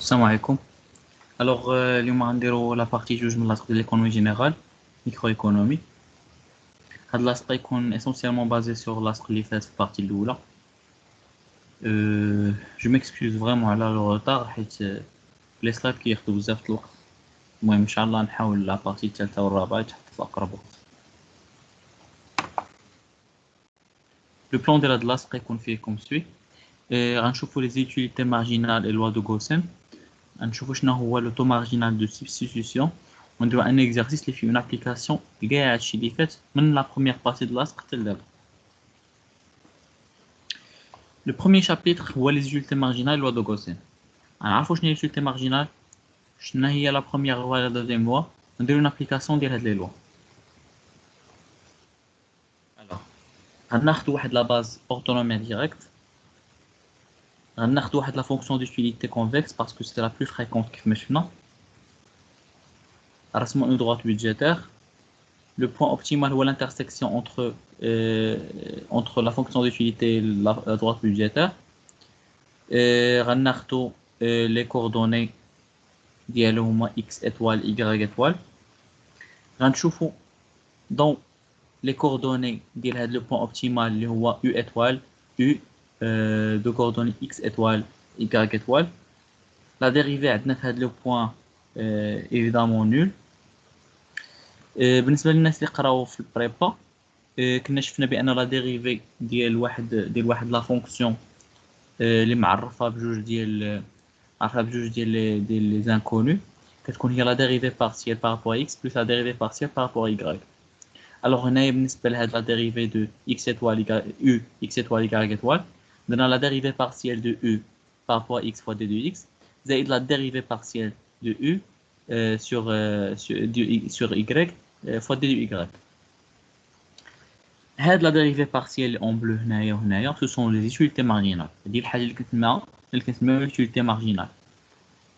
Salam alaikum. Alors, اليوم غنديرو la partie جوج من لاصق ديال l'économie générale, microéconomie. هاد لاصق يكون essentiellement basé sur لاصق اللي فات في البارتي الأولى. Je m'excuse vraiment على le retard حيت لي سلايد كياخدو بزاف د الوقت. المهم إن شاء الله نحاول لا بارتي الثالثة والرابعة تحط في أقرب وقت. Le plan ديال هاد اللاصق يكون فيه comme suit. غنشوفو les utilités marginales et loi de Gaussen. غنشوفو شنو هو le taux marginal de substitution. On doit un exercice اللي فيه une application كاع هادشي اللي فات من la première partie de لاصق حتى لدابا. Le premier chapitre هو les utilités marginales loi de Gaussen. غنعرفو شنو هي l'utilité marginale, شنو هي la première loi et la deuxième loi, نديرو une application ديال هاد لي لوا. Alors غناخدو واحد la base orthonomiale directe. غناخدو واحد la fonction d'utilité convexe parce que c'est la plus fréquente كيف ما شفنا. رسمو une droite budgétaire. Le point optimal ou l'intersection entre la fonction d'utilité et la droite budgétaire. غناخدو les coordonnées ديالو هما x étoile y étoile. غنشوفو dans les coordonnées ديال هاد le point optimal اللي هو u étoile u de coordonnées x étoile y étoile. La dérivée عندنا في هاد le point évidemment nul. بالنسبه للناس اللي قراو في البريبا كنا شفنا بان لا ديريفي ديال واحد لا فونكسيون اللي معرفه بجوج ديال لي زانكونو كتكون هي لا ديريفي بارسيال بارابور اكس بلس لا ديريفي بارسيال بارابور واي. الوغ هنايا بالنسبه لهاد لا ديريفي دو اكس ايتوال يو اكس ايتوال واي ايتوال درنا لا ديريفي بارسيال دو يو بارابور اكس فوا دي دو اكس زائد لا ديريفي بارسيال دو يو sur y fois d de y. هاد la dérivée partielle en bleu هنايا وهنايا ce sont les utilités marginales. هادي الحاجه اللي كنسميوها l'utilité marginale.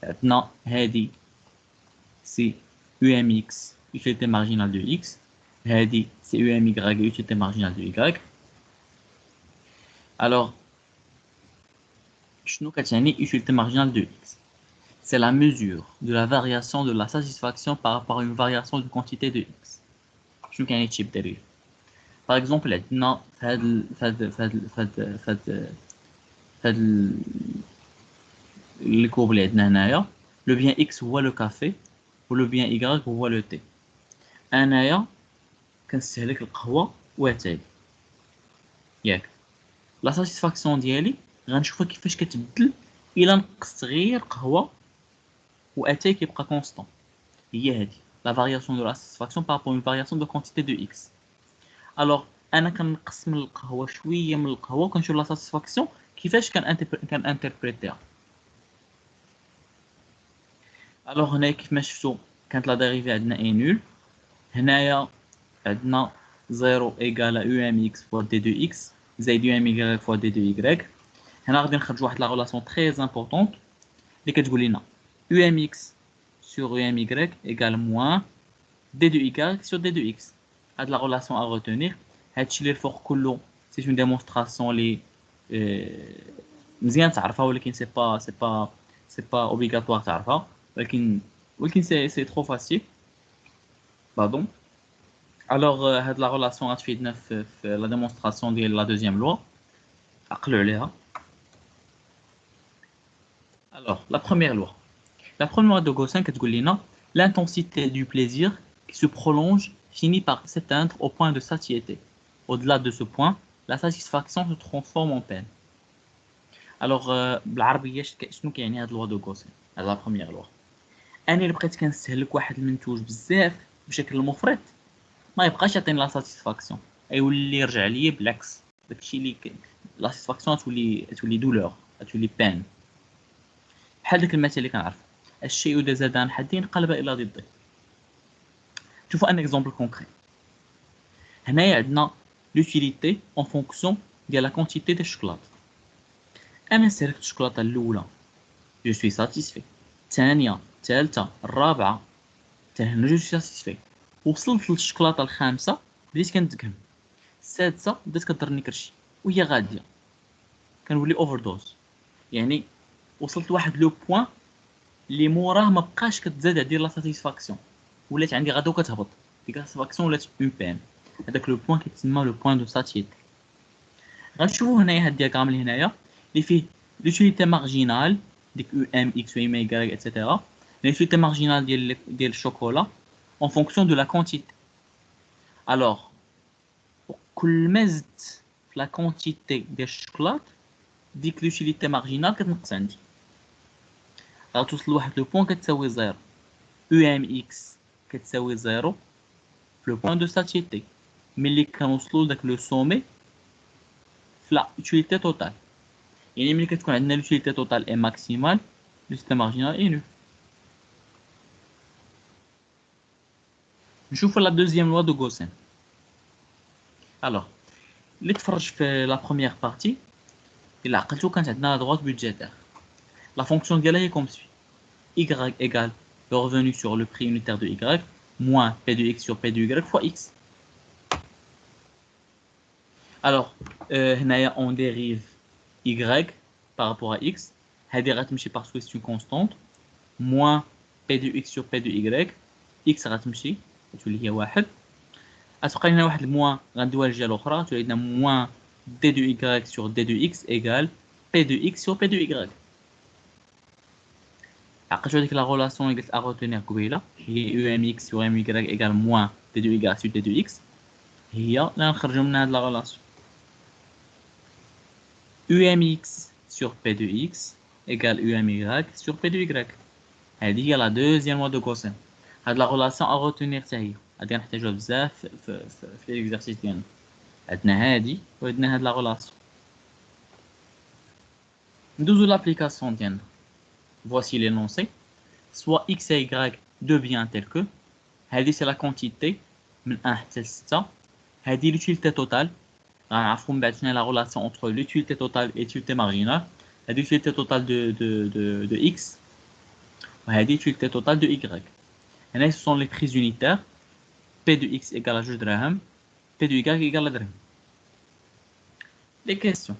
عندنا هادي c'est UMX utilité marginale de x, هادي c'est UMY utilité marginale de y. alors شنو كتعني utilité marginale de x? C'est la mesure de la variation de la satisfaction par rapport à une variation de quantité de x. شنو كاين هادشي بالدرجة؟ Par exemple, عندنا فهاد الكوب اللي عندنا هنايا لو بيان x هو لو كافي ولو بيان y هو لو تي. انايا كنستهلك القهوة واتاي ياك. لا ساتيسفاكسيون ديالي غنشوفها كيفاش كتبدل الى نقصت غير قهوة واتاي كيبقى كونستون. هي هادي la variation de la satisfaction par rapport à une variation de quantité de x. alors انا كنقص من القهوه شويه من القهوه كنشوف لا ساتيسفاكسيون كيفاش كان انتربريتيها. الوغ هنايا كيف ما شفتوا كانت لا ديريفي عندنا اي نول. هنايا عندنا 0 ايكال او ام اكس فوا دي دو اكس زائد او ام y فوا دي دو y. هنا غادي نخرجوا واحد لا ريلاسيون تري امبورطونط اللي كتقول لنا او ام اكس sur او ام y ايكال موان دي دو y sur دي دو x. هاد لا ريلاسيون ا retenir. هادشي اللي الفوق كله سي اون ديمونستراسيون لي مزيان تعرفها ولكن سي با اوبليغاتوار تعرفها ولكن سي ترو فاسيل باردون. الوغ هاد لا ريلاسيون غتفيدنا في لا ديمونستراسيون ديال لا دوزيام لوا عقلوا عليها. الوغ لا بروميير loi de Gaussen كتقول لنا l'intensité du plaisir qui se prolonge finit par s'éteindre au point de satiété. Au-delà de ce point, la satisfaction se transforme en peine. Alors, بالعربية شنو كيعني هاد لوا دو غوسن؟ هاد لا بروميير لوا. أنا إلا بقيت كنستهلك واحد المنتوج بزاف بشكل مفرط ما يبقاش يعطيني لا ساتيسفاكسيون، يولي يرجع ليا بالعكس. داكشي اللي لا ساتيسفاكسيون تولي دولور، تولي بين. بحال داك المثل اللي كنعرف الشيء إذا زاد عن حد انقلب إلى ضده. شوفوا ان اكزومبل كونكري. هنايا عندنا l'utilité en fonction de la quantité de chocolat. انا استهلكت الشوكولاته الاولى جو سوي ساتيسفي، الثانيه الثالثه الرابعه حتى هنا جو سوي ساتيسفي. وصلت للشوكولاته الخامسه بديت كنتقهم، السادسه بدات كضرني كرشي وهي غاديه كنولي اوفر دوز. يعني وصلت لواحد لو بوين اللي موراه ما بقاش كتزاد عليه لا ساتيسفاكسيون، ولات عندي غدا وكتهبط، ديك ساتيسفاكسيون ولات اون بي ام. هذاك لو بوين كيتسمى لو بوين دو ساتيتي. غنشوفوا هنايا هاد الدياغرام اللي هنايا اللي فيه لوتيليتي مارجينال ديك او ام اكس و ام اي اتسيتيرا. لوتيليتي مارجينال ديال الشوكولا en fonction de la quantité. Alors كل ما زدت في لا كونتيتي ديال الشوكولات ديك لوتيليتي مارجينال كتنقص عندي، غتوصل لواحد لو بوين كتساوي زيرو. او ام اكس كتساوي زيرو في لو بوين دو ساتيتي، ملي كنوصلوا لداك لو سومي في لا utilité توتال. يعني ملي كتكون عندنا l'utilité توتال اي ماكسيمال l'utilité مارجينال اي نول. نشوفوا لا دوزيام لوا دو غوسين. الوغ اللي تفرج في لا بروميير بارتي الا عقلتو كانت عندنا لا droite budgétaire. La fonction ديالها هي comme suit: y égale le revenu sur le prix unitaire de y moins p de x sur p de y fois x. Alors هنايا on dérive y par rapport à x، هذه غتمشي parce que c'est une constante، moins p de x sur p de y، x غتمشي تولي هي واحد، غتبقى لنا واحد الموان غندويها للجهه الاخرى تولي عندنا moins d de y sur d de x égale p de x sur p de y. عقلتوا هذيك لا غولاسيون اللي قلت ا روتينير قبيله هي او ام اكس sur ام y égale moins d de y sur d de x، هي اللي نخرجوا منها هاد لا غولاسيون. UMX sur P de X égale UMY sur P de Y. هذه هي لا دوزيام لوا دو غوسين. هاد لا غولاسيون ا روتينير حتى هي غادي نحتاجوها بزاف في ليكزارسيس ديالنا. عندنا هادي وعندنا هاد لا غولاسيون. ندوزو لابليكاسيون ديالنا. Voici l'énoncé: soit x et y devient tel que. هذه سي لا كونتيتي من 1 حتى 6. هذه l'utilité totale. غنعرفوا من بعد شنو هي لا غولاسيون entre l'utilité totale et l'utilité marginale. هذه l'utilité totale de x وهذه l'utilité totale de y. هنا ce sont les prix unitaires. P de x égale à 2 dirhams, P de y égale à dirham. Les questions.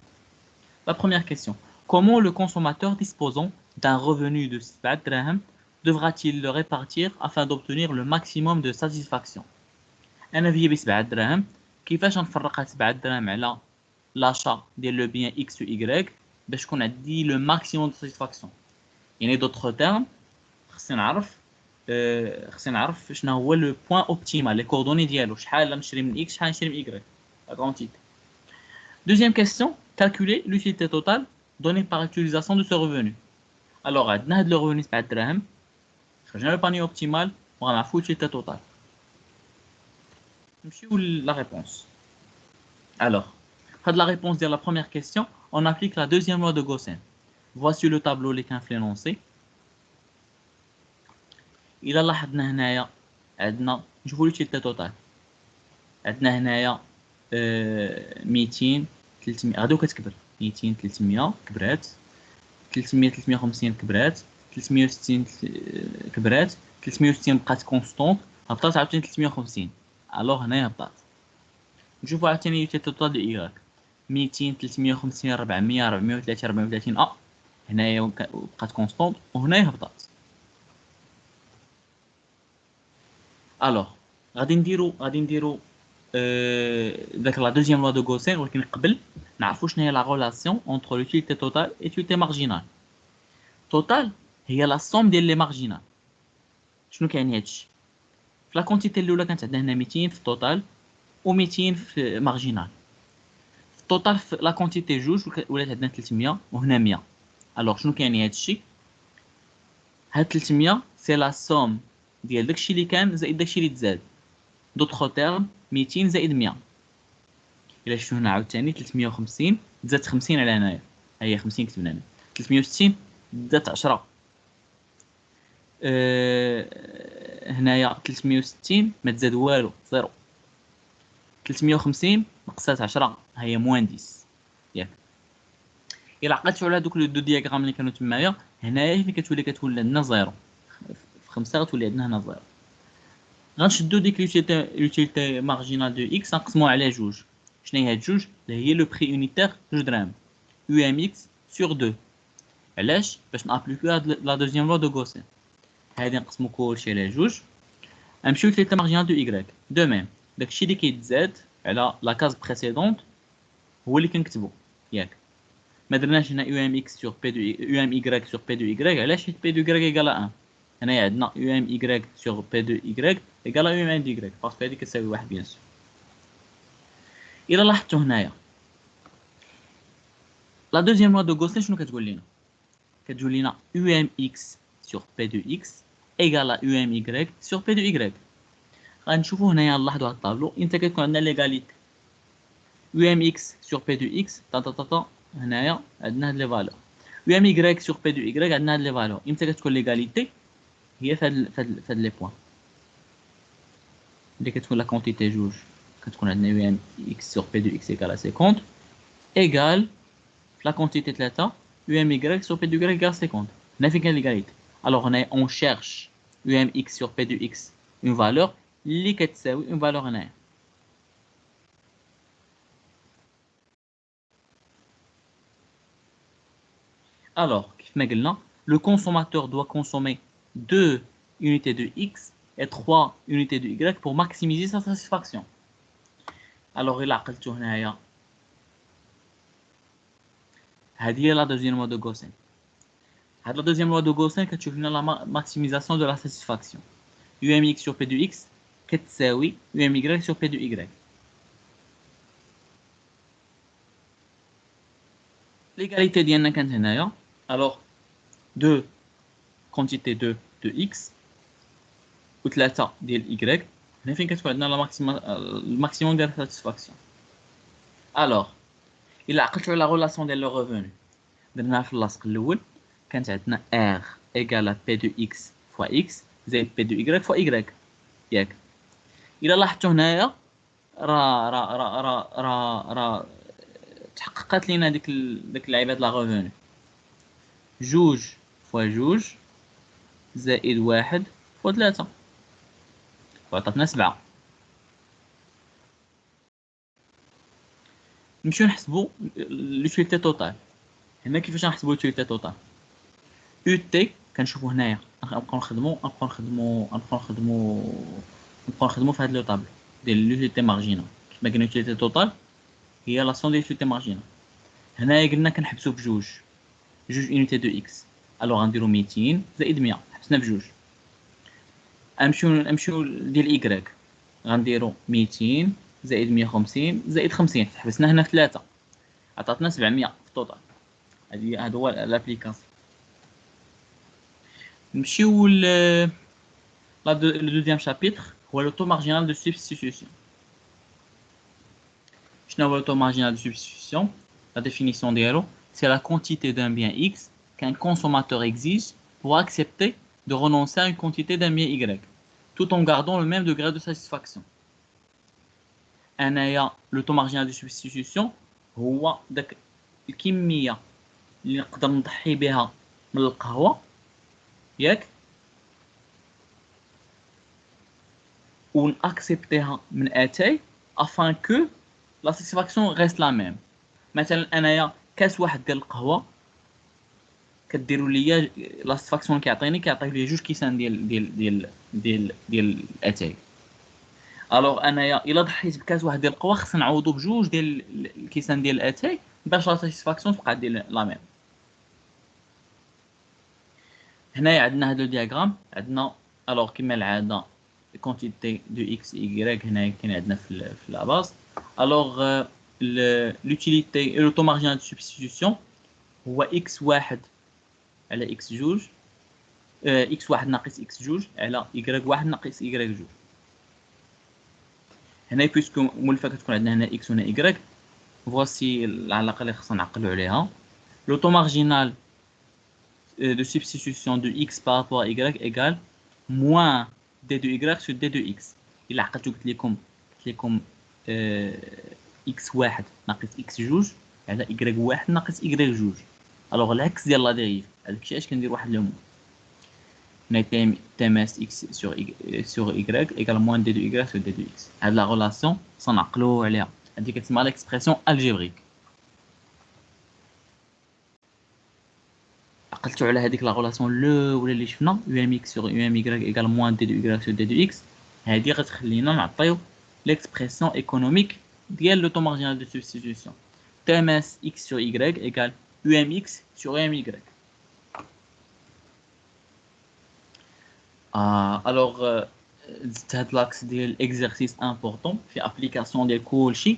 La première question: comment le consommateur disposant d'un revenu de 7 dirhams devra-t-il le répartir afin d'obtenir le maximum de satisfaction? أنا في ب 7 دراهم، كيفاش نفرق هاد 7 دراهم على لاشا ديال لو بيان اكس و ايكغيك باش يكون عندي لو ماكسيموم دو ساتيسفاكسيون؟ يعني دوطخ تيرم خصني نعرف شنو هو لو بوين اوبتيمال، لي كوردوني ديالو، شحال نشري من اكس شحال نشري من ايكغيك، لا كونتيتي. Deuxième question: calculer l'utilité totale donnée par utilisation de ce revenu. Alors عندنا هاد لو revenu 7 دراهم، خرجنا لو باني اوبتيمال وغنعرفو l'utilité totale. La réponse. Alors, la réponse de la première question, on applique la deuxième loi de Gaussian. Voici le tableau اللي كان في l'énoncé. إذا لاحظنا هنايا عندنا نشوفوا l'utilité totale. عندنا هنايا 200 300 غادي كتكبر، 200 300 كبرات، 300 350 كبرات، 360 كبرات، 360 بقات كونستونط، هبطات عاوتاني 350. الوغ هنايا هبطات. نشوفو عاوتاني يوتيليتي توتال دو إيغاك 200 350 400 430 430. هنايا بقات كونستونط وهنايا هبطات. الوغ غادي نديرو داك لا دوزيام لوا دو غوسين، ولكن قبل نعرفو شنو هي لا غولاسيون اونتر لوتيليتي توتال اي لوتيليتي مارجينال. توتال هي لا سوم ديال لي مارجينال. شنو كيعني هادشي؟ في لا كونتيتي الاولى كانت عندنا هنا 200 في التوتال و200 في مارجينال. في التوتال في لا كونتيتي جوج ولات عندنا 300 وهنا 100. الوغ شنو كيعني هادشي؟ هاد 300 سي لا سوم ديال داكشي اللي كان زائد داكشي اللي تزاد. دوطخ تيرم 200 زائد 100. الا شفتو هنا عاوتاني 350 زادت 50 على هنايا، ها هي 50 كتبنا هنا، 360 زادت 10. هنايا 360 ما تزاد والو، زيرو. 350 نقصات 10، ها هي موان 10 ياك. الا عقلتو على دوك لو دو دياغرام اللي كانوا تمايا، هنايا فين كتولي عندنا زيرو، في 5 غتولي عندنا هنا زيرو. غنشدو ديك لوتيليتي مارجينال دو اكس نقسموها على جوج. شنو هي هاد جوج؟ اللي هي لو بري يونيتير 2 دراهم، او ام اكس سور 2. علاش؟ باش نابليكيو هاد لا دوزيام لوا دو غوسين. هادي نقسمو كلشي على جوج، نمشيو لثيتا مارجينال دو إيكغيك. دو ميم داكشي اللي كيتزاد على لا كاز بريسيدونت هو اللي كنكتبو، ياك؟ ما درناش هنا يو ام اكس سور بي دو يو ام ايكغيك سور بي دو ايكغيك. علاش؟ حيت بي دو ايكغيك ايكال 1. هنايا عندنا يو ام ايكغيك سور بي دو ايكغيك ايكال يو ام دو ايكغيك، باسكو هادي كتساوي واحد بيان سور. إلا لاحظتو هنايا لا دوزيام لوا دو غوسلين شنو كتقول لينا؟ كتقول لينا يو ام اكس سور بي دو اكس ايكال يو ام ايكغيك سور بي دو ايكغيك. غنشوفو هنايا نلاحظو هاد الطابلو امتى كتكون عندنا ليغاليتي يو ام اكس سور بي دو اكس تا هنايا عندنا هاد لي فالور، يو ام ايكغيك سور بي دو ايكغيك عندنا هاد لي فالور. امتى كتكون ليغاليتي؟ هي فهاد لي بوين اللي كتكون لا كونتيتي جوج، كتكون عندنا يو ام اكس سور بي دو اكس ايكال 50 ايكال لا كونتيتي 3 يو ام ايكغيك سور بي دو ايكغيك ايكال 50. هنا فين كاين ليغاليتي. الوغ هنايا اون شيرش يو ام اكس سور بي دو اكس اون فالور اللي كتساوي اون فالور هنايا. Alors, le consommateur doit consommer 2 unités de X et 3 unités de Y pour maximiser sa satisfaction. Alors, il a la deuxième loi de Gaussian. La deuxième loi de Gaussian, c'est la maximisation de la satisfaction. UMX sur P de X, كتساوي UMY sur P de Y. L'égalité ديالنا كانت هنايا. Alors, 2 quantité de X و 3 ديال Y. هنا فين كتكون عندنا الماكسيموم ديال الساتيسفاكسيون. الوغ الا عقلتو على غولاسيون ديال لو ريفوني درناها في اللاصق الاول، كانت عندنا R ايكال بي دو اكس فوا اكس زائد بي دو Y فوا Y، ياك؟ الا لاحظتو هنايا راه تحققت لينا ديك اللعيبه د لا ريفوني، جوج فوا جوج زائد واحد فوا 3 وعطاتنا 7. نمشيو نحسبو لوتيليتي توتال. هنا كيفاش نحسبو لوتيليتي توتال؟ يو تي كنشوفو هنايا، نبقاو نخدمو في هاد لو طابلو ديال لوتيليتي مارجينال. كيما قلنا لوتيليتي توتال هي لا سون ديال لوتيليتي مارجينال. هنايا قلنا كنحبسو بجوج يونيتي دو اكس. الوغ غنديرو 200 زائد 100، حبسنا بجوج. نمشيو ديال ايكغيك، غنديرو 200 زائد 150 زائد 50، حبسنا هنا في 3 عطاتنا 700 في التوتال. هذا هو لابليكاسيون. نمشيو ل le deuxième chapitre هو le taux marginal de substitution. شنو هو le taux marginal de substitution? La définition ديالو c'est la quantité d'un bien X qu'un consommateur exige pour accepter de renoncer à une quantité d'un bien Y tout en gardant le même degré de satisfaction. أنايا le taux marginal de substitution هو داك الكمية اللي نقدر نضحي بها من القهوة، ياك؟ ou accepter من اتاي afin que la satisfaction reste la même. مثلا انايا كاس واحد ديال القهوه كديروا ليا لا ساتيسفاكسيون كيعطيه لي جوج كيسان ديال اتاي. الوغ انايا الا ضحيت بكاس واحد ديال القهوه خصنا نعوضو بجوج ديال الكيسان ديال اتاي باش لا ساتيسفاكسيون تبقى ديال لا ميم. هنايا عندنا هذا الدياغرام، عندنا الوغ كما العاده quantité de x y هنا كاين عندنا في la base. Alors l'utilité et le taux marginal de substitution هو x1 على x2 x1 ناقص x2 على y1 ناقص y2. هنا بيسكو مولفه كتكون عندنا هنا x وهنا y، فواسي العلاقه اللي خصنا نعقلوا عليها. Le taux marginal de substitution de x par rapport à y égale moins d de y sur d de x. إلا عقلتو قلت لكم x1 ناقص x2 على y1 ناقص y2. الوغ العكس ديال لا ديريف، هذاك الشيء اش كندير واحد لومون هنا تماس x sur y égale moins d de y sur d de x. هاد لا غولاسيون صنعقلو عليها، هادي كتسمى ليكسبرسيون الجبريك. قلتو على هذيك لا غولاسيون لو ولا اللي شفنا يو ام اكس سور يو ام يكغيك ايكال موان دي دو يكغيك سور دي دو اكس. هذه غتخلينا نعطيو ليكسبرسيون ايكونوميك ديال لو طو مارجينال دو سبستيتيوشن تي ام اس اكس سور يكغيك ايكال يو ام اكس سور يو ام يكغيك. الوغ زدت هاد لاكس ديال اكزرسيس امبورطون في ابليكاسيون ديال كلشي.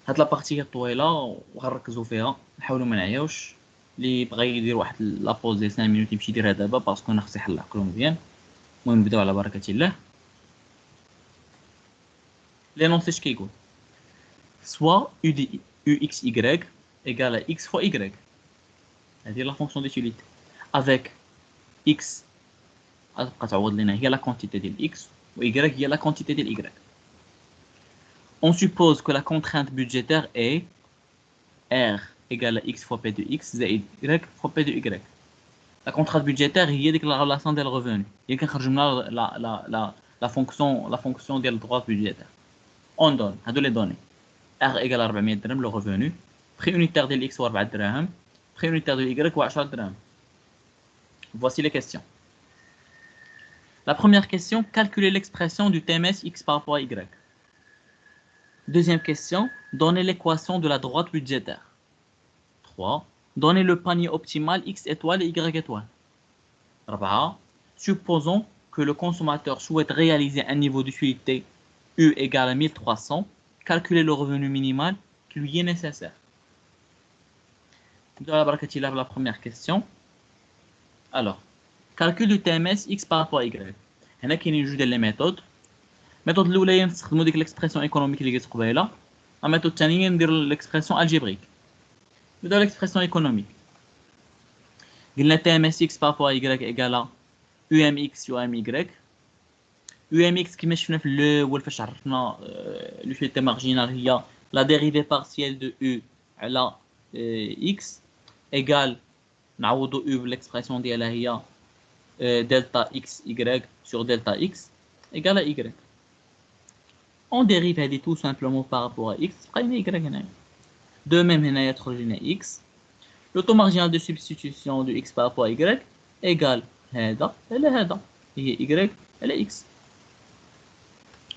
هاد لا بارتي طويله وغنركزوا فيها، نحاولوا ما نعياوش. اللي بغى يدير واحد لابوز ديال 5 مينوت يمشي يديرها دابا باسكو انا خصني نحل عقلو مزيان. المهم نبداو على بركه الله. لينونسي اش كيقول؟ سوا يو دي يو اكس y égale à x fois y. هذه لا فونكسيون ديتيليتي افيك x غتبقى تعوض لنا هي لا كونتيتي ديال x و y هي لا كونتيتي ديال y. On suppose que la contrainte budgétaire est R égale à x fois P de x زائد y fois P de y. La contrainte budgétaire هي ديك la relation ديال الريفوني هي كنخرجوا منها la fonction ديال الدروات budgétaire. On donne هادو لي دوني R égale à 400 درهم le revenu, prix unitaire ديال x هو 4 دراهم, prix unitaire de y هو 10 درهم. Voici les questions. La première question, calculer l'expression du TMS x par rapport à y. Deuxième question, donner l'équation de la droite budgétaire. 3. Donner le panier optimal x étoile et y étoile. 4. Supposons que le consommateur souhaite réaliser un niveau d'utilité U égale à 1300. Calculer le revenu minimal qui lui est nécessaire. Dans la première question. Alors, calcul du TMS x par rapport à y. هنا كاينين جوج ديال لي ميثود. الميثود الاولى هي نستخدموا ديك ليكسبرسيون ايكونوميك اللي قلت قبيله. الميثود الثانيه نديروا ليكسبرسيون الجبريك. نبداو ليكسبرسيون ايكونوميك. قلنا TMS x par rapport à y égale UMX UMY. UMX كما شفنا في الاول فاش عرفنا l'utilité marginale هي la dérivée partielle de U على x égale نعوضوا U بالexpression ديالها هي delta x y sur delta x égale à y. On dérive هذه tout simplement par rapport à x بقينا y هنا. De même هنايا تخرج لنا x. Le taux marginal de substitution de x par rapport à y égale هذا على هذا هي y على x.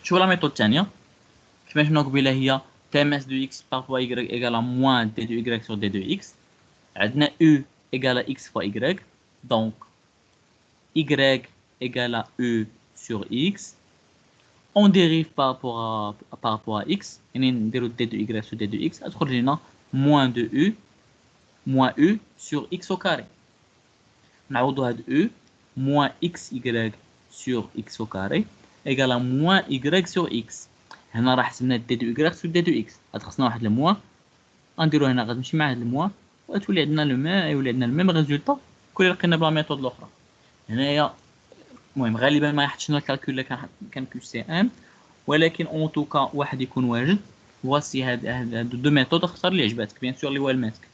شوف لا ميثود الثانيه كما شفنا قبيله هي TMS de x par rapport à y égale à moins d de y sur d de x. عندنا u égale à x fois y donc y égale à u sur x. On dérive par rapport à x يعني نديرو d de y sur d de x تخرج لنا moins de u moins u sur x au carré. نعوضو هاد u moins xy sur x au carré égale à moins y sur x. هنا راه حسبنا d de y sur d de x غاد خصنا واحد الموا غنديرو هنا غتمشي مع هاد الموا وتولي عندنا يولي عندنا الميم ريزولطا كل لقينا بلا ميثود الاخرى. هنايا المهم غالبا ما حطيتش لنا الكالكول اللي كان كيو سي ام ولكن اون توكا واحد يكون واجد. فواسي هاد دو ميثود اختار اللي عجباتك بيان سور اللي هو الماسك.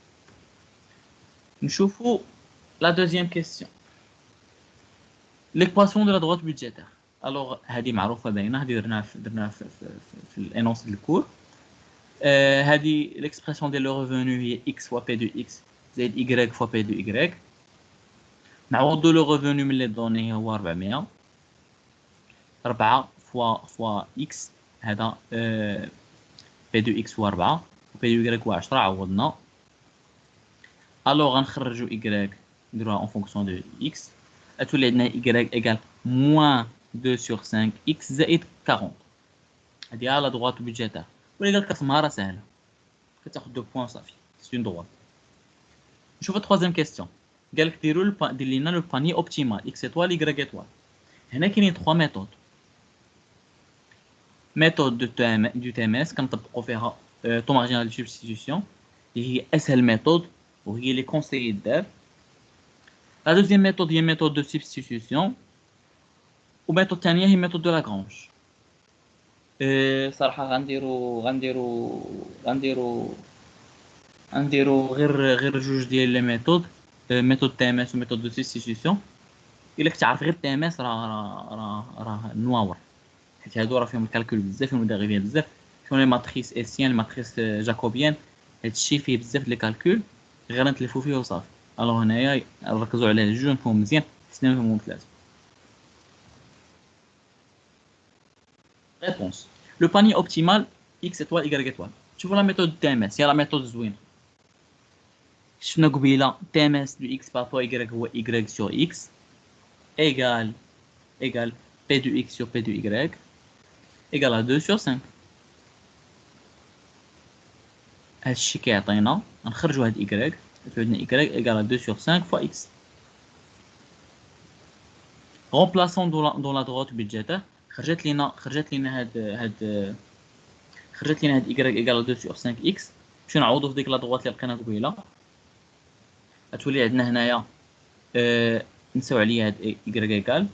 نشوفوا لا دوزيام كيسيون l'équation de la droite budgétaire. Alors هذه معروفه باينه هذه درناها في الانونس ديال الكور. هذه l'expression ديال لو ريفونو هي x fois p de x زائد y fois p de y. نعوضوا لو ريفونو من لي دوني هو 400 4 فوا x هذا p de x هو 4 و p de y هو 10 عوضنا. الوغ غنخرجوا y نديروها اون فونكسيون دو x تولي عندنا y égale moins 2 sur 5 x زائد 40. هذه على droite budgétaire ولي قالك كتسمها راه ساهله كتاخذ 2 بوين صافي سي اون droite. نشوف التروازيام كيسيون قالك دير لنا لو باني اوبتيمال x étoile y étoile. هنا كاينين 3 ميثود. ميثود دو TMS كنطبقوا فيها طو مارجينال دو سبستيتيوشن اللي هي اسهل ميثود وهي اللي كونسيي دار. La deuxième méthode هي méthode de substitution و méthode الثانيه هي méthode de Lagrange. صراحه غنديرو غير جوج ديال لي ميثود méthode TMS و méthode de substitution. الا كنت عارف غير TMS راه نواور حيت هادو راه فيهم الكالكول بزاف فيهم ديغيفي بزاف فيهم لي ماتريس اسيان لي ماتريس جاكوبيان هادشي فيه بزاف لي كالكول غير نتلفو فيه وصافي. الوغ هنايا نركزوا على الجوج نفهموا مزيان حسنا نفهموا ثلاثه. Réponse. Le panier optimal x étoile y étoile. شوفوا la méthode TMS هي la méthode زوينه. شفنا قبيله TMS du x par rapport y هو y sur x égale p de x sur p de y égale à 2 sur 5. هاد الشيء كيعطينا نخرجوا هاد y عندنا y égale à 2 sur 5 fois x. Remplaçons dans la droite budgétaire. خرجت لينا هاد y égale 2 sur 5x. باش نعوضوا في ديك لا droite اللي لقينا قبيله غتولي عندنا هنايا نساو عليها هاد y égale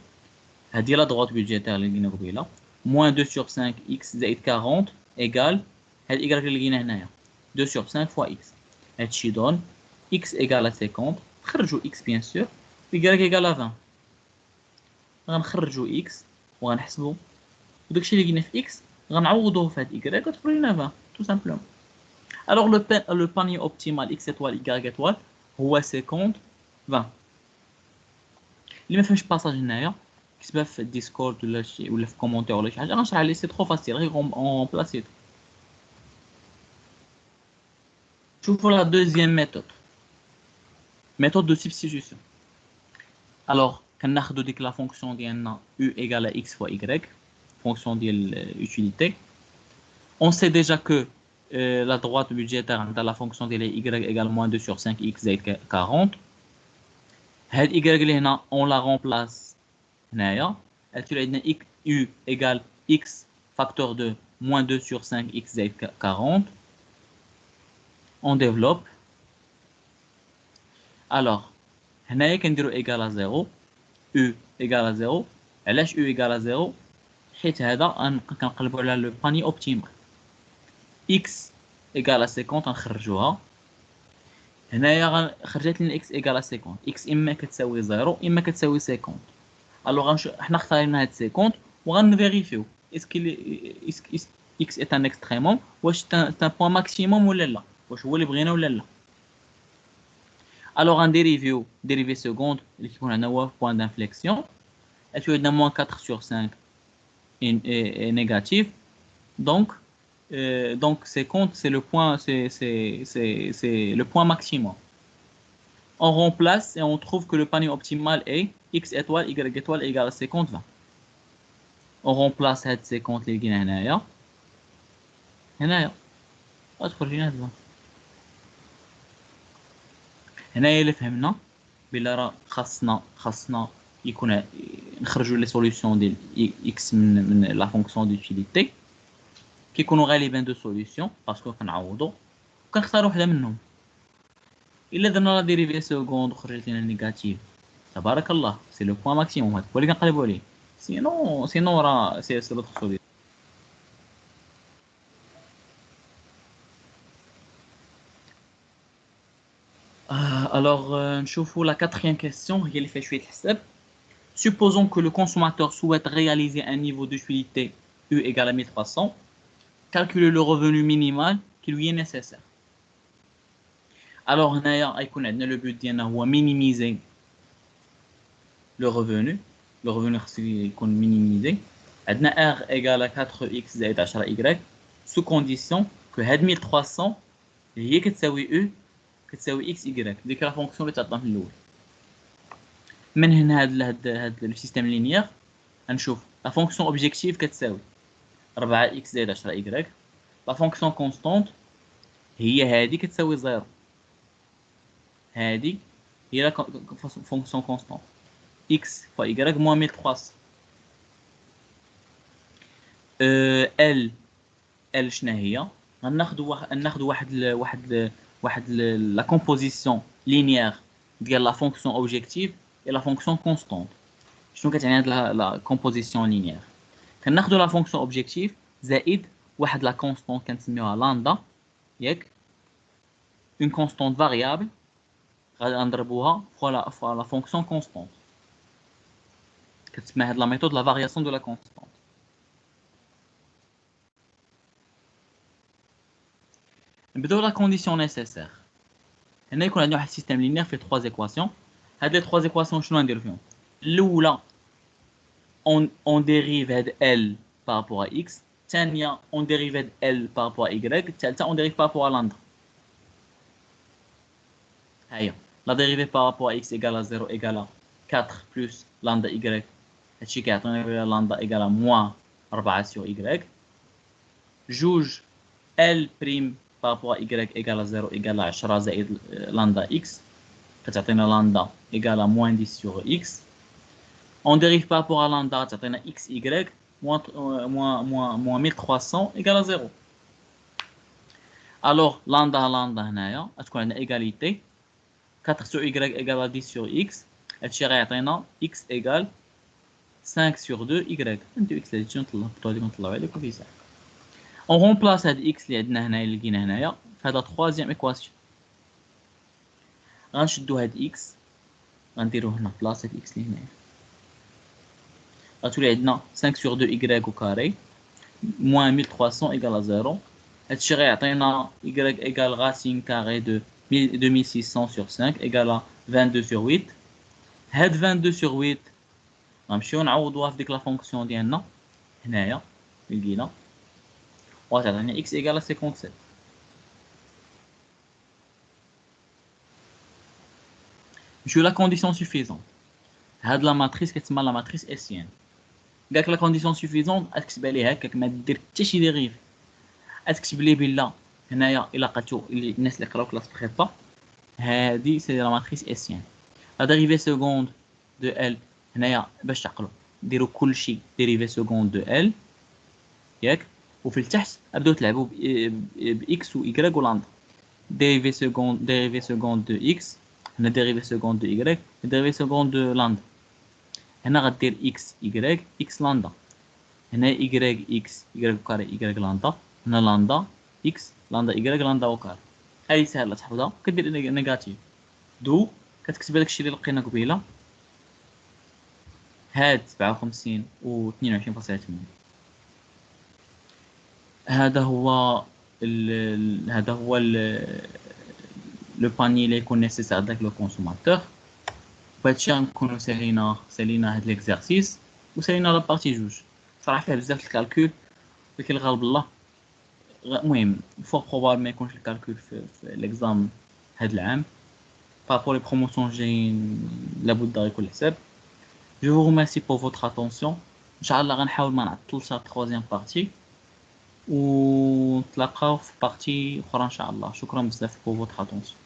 هادي لا droite budgétaire اللي لقينا قبيله moins 2 sur 5x زائد 40 égale هاد y اللي لقينا هنايا 2 sur 5 fois x. هادشي دون x égale à 50 نخرجوا x bien sûr y égale à 20 غنخرجوا x وغنحسبوا وداكشي اللي لقينا في x غنعوضوه في هاد y غتولي لنا 20 tout simplement. Alors le panier optimal x étoile y étoile هو 50 20. اللي ما فهمش الباساج هنايا كتبها في الديسكورد ولا شي ولا في كومونتير ولا شي حاجه غنشرح عليه سي ترو فاسيل غير اون بلاسيت. شوفوا la deuxième méthode de substitution. Alors كناخذوا ديك لا فونكسيون ديالنا u égale à x fois y fonction ديال utilité. On sait déjà que la droite budgétaire dans la fonction de y égale moins 2 sur 5x زائد 40. هاد y اللي هنا on la remplace هنايا غتولي عندنا u égale x facteur de moins 2 sur 5x زائد 40. On développe. Alors هنايا كنديرو égal à 0 u égale à 0. علاش u égale à 0 حيت هذا كنقلبوا على لو باني اوبتيمال x égale à 50 غنخرجوها هنايا خرجت لنا x égale à 50 x اما كتساوي 0 اما كتساوي 50. الوغ حنا اختارينا هاد 50 وغنفيريفيو x est un extrêmum واش c'est un point maximum ولا لا واش هو اللي بغينا ولا لا. الوغ غنديريفيو ديريفي سكوند اللي كيكون عندنا هو point d'inflexion غتولي عندنا moins 4 sur 5 est négatif donc 50 c'est le point c'est le point maximum. On remplace et on trouve que le panier optimal est x étoile y étoile égale à 50 20. On remplace cette 50 اللي لقينا هنايا غتخرج لنا 20. هنايا اللي فهمنا بلا راه خاصنا يكون نخرجوا لي سوليوشن ديال x من لا فونكسيون ديوتيليتي كيكونوا غالبا دو سوليوشن باسكو كنعوضوا وكنختاروا وحده منهم. الا درنا لا ديريفي سكوند وخرجت لنا نيجاتيف تبارك الله سي لو بوين ماكسيموم هذا هو اللي كنقلبوا عليه. سينو راه سي لوطخ سوليوشن. Alors نشوفوا la quatrième question هي اللي فيها شويه الحساب. Supposons que le consommateur souhaite réaliser un niveau d'utilité U égale à 1300. Calculer le revenu minimal qui lui est nécessaire. Alors, le but est minimiser le revenu. Le revenu est minimisé. R égale à 4x زائد 10y sous condition que 1300 هي كتساوي U كتساوي x y. ديك la fonction اللي تعطينا في الأول. من هنا هاد السيستم لينيير غنشوف لا فونكسيون اوبجيكتيف كتساوي 4x زائد 10y. لا فونكسيون كونستانت هي هادي كتساوي 0. هادي هي لا فونكسيون كونستانت x fois y moins 1300. ال شنو هي غناخذوا واحد لا كومبوزيسيون لينيير ديال لا فونكسيون اوبجيكتيف et la fonction constante. شنو كتعني هاد لا كومبوزيسيون لينيير؟ كناخذوا لا فونكسيون اوبجيكتيف زائد واحد لا كونستانت كنسميوها لاندا ياك اون كونستانت فاريابل غنضربوها فوا لا فونكسيون كونستانت. كتسمى هاد لا ميثود لا فارياسيون دو لا كونستانت. نبداو لا كونديسيون نيسيسير. هنا يكون عندنا واحد السيستم لينير فيه 3 équations. هاد لي 3 équations شنو غنديرو فيهم؟ الاولى on dérive هاد L par rapport à X. الثانية on dérive هاد L par rapport à Y. الثالثة on dérive par rapport à lambda. هيا la dérivée par rapport à X égale à 0 égale à 4 plus lambda Y. هادشي كيعطينا lambda égale à moins 4 sur Y. جوج L prime par rapport à Y égale à 0 égale à 10 زائد lambda X. كتعطينا lambda égale à moins 10 sur X. On dérive par rapport à lambda, تعطينا XY moins 1300 égale à 0. Alors, lambda هنايا غتكون عندنا égalité 4 sur Y égale à 10 sur X. هادشي غيعطينا X égale 5 sur 2 Y. نديو X اللي نطلعو عليه كيف يصح. On remplace هاد X اللي عندنا هنايا اللي لقينا هنايا في هاد troisième équation. غنشدو هاد X غنديروه هنا بلاصة X اللي هنايا. غتولي عندنا 5 sur 2 y au carré moins 1300 égale à 0. هادشي غيعطينا y égale racine carrée de 2600 sur 5 égale à 22 sur 8. هاد 22 sur 8 غنمشيو نعوضوها في ديك لا فونكسيون ديالنا هنايا اللي لقينا وغتعطينا x égale à 57. نمشيو لا كونديسيون سوفيزونت. هاد لا ماتريس كتسمى لا ماتريس اسيان. قالك لا كونديسيون سوفيزونت غتكتبها ليه هكاك ما دير حتى شي ديغيف. غتكتب ليه بلا هنايا الا لقيتو الناس اللي قراو كلاس بريبا هادي سي لا ماتريس اسيان. لا ديريفي سكوند دو ال هنايا باش تعقلوا ديروا كلشي ديريفي سكوند دو ال ياك وفي التحت بداو تلعبوا باكس و y ولاندا. ديريفي سكوند دو اكس هنا ديريفي سكوند دو y ديريفي سكوند دو لاندا. هنا غدير اكس y اكس لاندا. هنا y اكس y كاري y لاندا. هنا لاندا اكس لاندا y لاندا وكاري. هاي سهله تحفظها. كدير نيجاتيف دو كتكتب داكشي اللي لقينا قبيله هاد 57 و 22.8. هذا هو لو باني اللي يكون نيسيسير داك لو كونسوماتور. بهادشي غنكونو سالينا هاد ليكزارسيس وسالينا لا بارتي جوج. صراحه فيها بزاف الكالكول ولكن الغالب الله المهم فور بروبابل ما يكونش الكالكول في ليكزام هاد العام بابور لي بروموسيون جايين لابد غيكون الحساب. Je vous remercie pour votre attention. Inch'Allah غنحاول ما نعطلش لا troisième partie ونتلاقاو في بارتي اخرى ان شاء الله. شكرا بزاف pour votre attention.